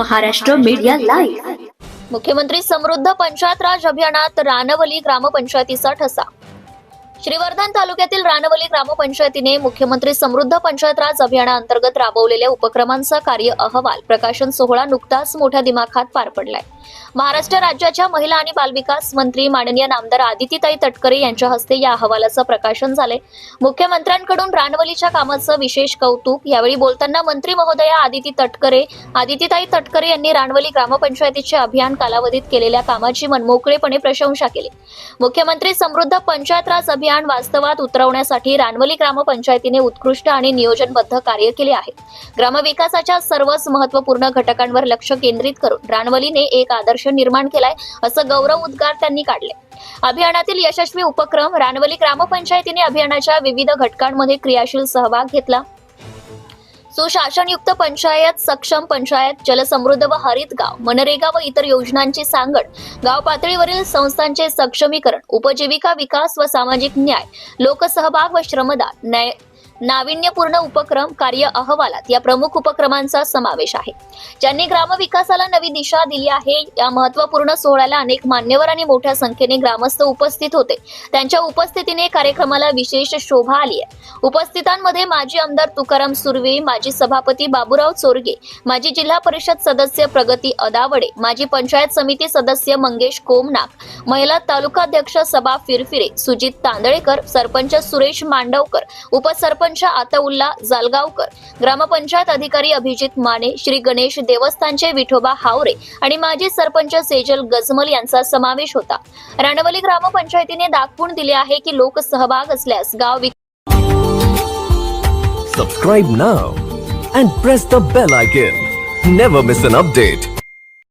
Maharashtra media live. मुख्यमंत्री समृद्ध पंचायत राज अभियानात रानवली ग्रामपंचायतीचा ठसा। श्रीवर्धन तालुक्यातील रानवली ग्रामपंचायतीने मुख्यमंत्री समृद्ध पंचायत राज अभियानाअंतर्गत राबवलेल्या उपक्रमांचा कार्य अहवाल प्रकाशन सोहळा नुकताच मोठ्या दिमाखात पार पडलाय। महाराष्ट्र राज्याच्या महिला आणि बालविकास मंत्री माननीय नामदार आदितीताई तटकरे यांच्या हस्ते या अहवालाचं प्रकाशन झाले। मुख्यमंत्र्यांकडून रानवलीच्या कामाचं विशेष कौतुक। यावेळी बोलताना मंत्री महोदया आदितीताई तटकरे यांनी रानवली ग्रामपंचायतीचे अभियान कालावधीत केलेल्या कामाची मनमोकळेपणे प्रशंसा केली। मुख्यमंत्री समृद्ध पंचायत राज अभियान वास्तवात उतरवण्यासाठी रानवली ग्रामपंचायतीने उत्कृष्ट आणि नियोजनबद्ध कार्य केले आहे। ग्रामविकासाच्या सर्वच महत्त्वपूर्ण घटकांवर लक्ष केंद्रित करून रानवलीने एक आदर्श निर्माण केलाय, असं गौरव उद्गार त्यांनी काढले। अभियानातील यशस्वी उपक्रम। रानवली ग्रामपंचायतीने अभियानाच्या विविध घटकांमध्ये क्रियाशील सहभाग घेतला। सुशासनयुक्त पंचायत, सक्षम पंचायत, जलसमृद्ध व हरित गाव, मनरेगा व इतर योजनांची सांगड, गाव पातळीवरील संस्थांचे सक्षमीकरण, उपजीविका विकास व सामाजिक न्याय, लोकसहभाग व श्रमदान, नाविन्यपूर्ण उपक्रम कार्य अहवालात या प्रमुख उपक्रमांचा समावेश आहे, ज्यांनी ग्रामविकासाला नवी दिशा दिली आहे। या महत्त्वपूर्ण सोहळ्याला अनेक मान्यवर आणि मोठ्या संख्येने ग्रामस्थ उपस्थित होते। त्यांच्या उपस्थितीने कार्यक्रमाला विशेष शोभा आली आहे। उपस्थितांमध्ये माजी आमदार तुकाराम सुर्वे, माजी सभापती बाबूराव चोरगे, माजी जिल्हा परिषद सदस्य प्रगती अदावडे, माजी पंचायत समिती सदस्य मंगेश कोमनाक, महिला तालुकाध्यक्ष सबा फिरफिरे, सुजित तांदळेकर, सरपंच सुरेश मांडवकर, उपसरपंच आताउल्ला जालगावकर, ग्रामपंचायत अधिकारी अभिजित माने, श्री गणेश देवस्थानचे विठोबा हावरे आणि माजी सरपंच सेजल गजमल यांचा समावेश होता। रानवली ग्रामपंचायतीने दाखवून दिले आहे की लोक सहभाग असल्यास गाव Subscribe now and press the bell icon. Never miss an update.